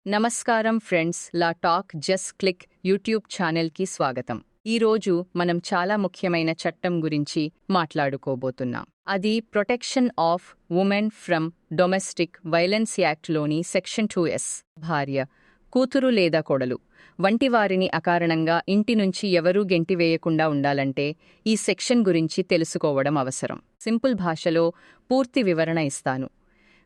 నమస్కారం ఫ్రెండ్స్, లా talk just click YouTube ఛానల్కి స్వాగతం. ఈరోజు మనం చాలా ముఖ్యమైన చట్టం గురించి మాట్లాడుకోబోతున్నాం. అది protection of women from domestic violence యాక్ట్లోని సెక్షన్ 2S. భార్య, కూతురు లేదా కోడలు వంటి వారిని అకారణంగా ఇంటి నుంచి ఎవరూ గెంటివేయకుండా ఉండాలంటే ఈ సెక్షన్ గురించి తెలుసుకోవడం అవసరం. సింపుల్ భాషలో పూర్తి వివరణ ఇస్తాను.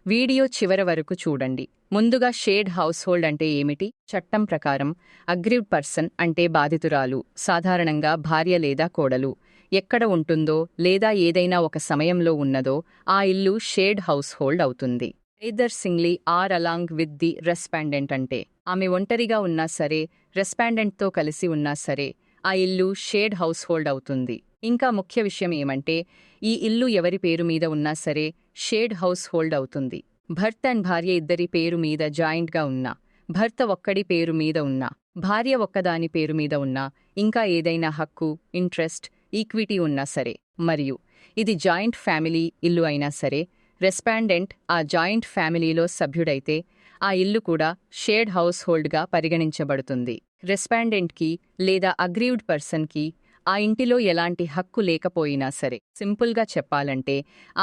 వీడియో చివరి వరకు చూడండి. ముందుగా షేర్డ్ హౌస్ హోల్డ్ అంటే ఏమిటి? చట్టం ప్రకారం అగ్రీవ్డ్ పర్సన్ అంటే బాధితురాలు, సాధారణంగా భార్య లేదా కోడలు, ఎక్కడ ఉంటుందో లేదా ఏదైనా ఒక సమయంలో ఉన్నదో ఆ ఇల్లు షేర్డ్ హౌస్ హోల్డ్ అవుతుంది. Either singly or along with the respondent అంటే ఆమె ఒంటరిగా ఉన్నా సరే, రెస్పాండెంట్తో కలిసి ఉన్నా సరే ఆ ఇల్లు షేర్డ్ హౌస్ హోల్డ్ అవుతుంది. ఇంకా ముఖ్య విషయం ఏమంటే ఈ ఇల్లు ఎవరి పేరు మీద ఉన్నా సరే షేర్డ్ హౌస్ హోల్డ్ అవుతుంది. భర్త అండ్ భార్య ఇద్దరి పేరు మీద జాయింట్గా ఉన్నా, భర్త ఒక్కడి పేరు మీద ఉన్నా, భార్య ఒక్కదాని పేరు మీద ఉన్నా, ఇంకా ఏదైనా హక్కు, ఇంట్రెస్ట్, ఈక్విటీ ఉన్నా సరే, మరియు ఇది జాయింట్ ఫ్యామిలీ ఇల్లు అయినా సరే, రెస్పాండెంట్ ఆ జాయింట్ ఫ్యామిలీలో సభ్యుడైతే ఆ ఇల్లు కూడా షేర్డ్ హౌస్ హోల్డ్గా పరిగణించబడుతుంది. రెస్పాండెంట్కి లేదా అగ్రీవ్డ్ పర్సన్కి ఆ ఇంటిలో ఎలాంటి హక్కు లేకపోయినా సరే, సింపుల్గా చెప్పాలంటే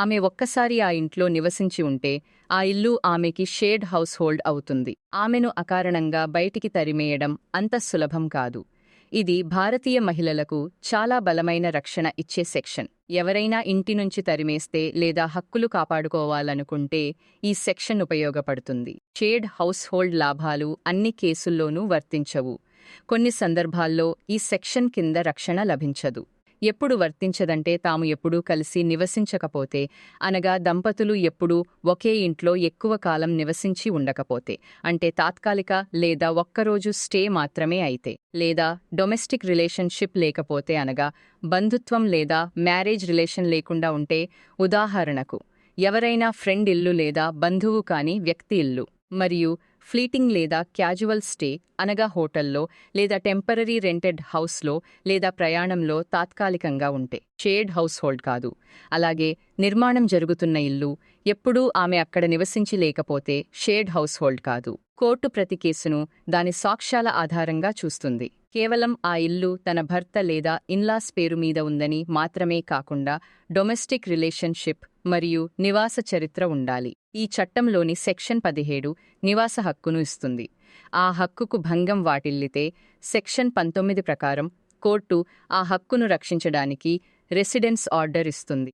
ఆమె ఒక్కసారి ఆ ఇంట్లో నివసించి ఉంటే ఆ ఇల్లు ఆమెకి షేర్డ్ హౌస్ హోల్డ్ అవుతుంది. ఆమెను అకారణంగా బయటికి తరిమేయడం అంత సులభం కాదు. ఇది భారతీయ మహిళలకు చాలా బలమైన రక్షణ ఇచ్చే సెక్షన్. ఎవరైనా ఇంటి నుంచి తరిమేస్తే లేదా హక్కులు కాపాడుకోవాలనుకుంటే ఈ సెక్షన్ ఉపయోగపడుతుంది. షేర్డ్ హౌస్ హోల్డ్ లాభాలు అన్ని కేసుల్లోనూ వర్తించవు. కొన్ని సందర్భాల్లో ఈ సెక్షన్ కింద రక్షణ లభించదు. ఎప్పుడు వర్తించదంటే తాము ఎప్పుడూ కలిసి నివసించకపోతే, అనగా దంపతులు ఎప్పుడూ ఒకే ఇంట్లో ఎక్కువ కాలం నివసించి ఉండకపోతే, అంటే తాత్కాలిక లేదా ఒక్కరోజు స్టే మాత్రమే అయితే, లేదా డొమెస్టిక్ రిలేషన్షిప్ లేకపోతే, అనగా బంధుత్వం లేదా మ్యారేజ్ రిలేషన్ లేకుండా ఉంటే, ఉదాహరణకు ఎవరైనా ఫ్రెండ్ ఇల్లు లేదా బంధువు కాని వ్యక్తి ఇల్లు, మరియు ఫ్లీటింగ్ లేదా క్యాజువల్ స్టే అనగా హోటల్లో లేదా టెంపరరీ రెంటెడ్ హౌస్లో లేదా ప్రయాణంలో తాత్కాలికంగా ఉంటే షేర్డ్ హౌస్ హోల్డ్ కాదు. అలాగే నిర్మాణం జరుగుతున్న ఇల్లు, ఎప్పుడూ ఆమె అక్కడ నివసించి లేకపోతే షేర్డ్ హౌస్ హోల్డ్ కాదు. కోర్టు ప్రతి కేసును దాని సాక్ష్యాల ఆధారంగా చూస్తుంది. కేవలం ఆ ఇల్లు తన భర్త లేదా ఇన్లాస్ పేరు మీద ఉందని మాత్రమే కాకుండా డొమెస్టిక్ రిలేషన్షిప్ మరియు నివాస చరిత్ర ఉండాలి. ఈ చట్టంలోని సెక్షన్ 17 నివాస హక్కును ఇస్తుంది. ఆ హక్కుకు భంగం వాటిల్లితే సెక్షన్ 19 ప్రకారం కోర్టు ఆ హక్కును రక్షించడానికి రెసిడెన్స్ ఆర్డర్ ఇస్తుంది.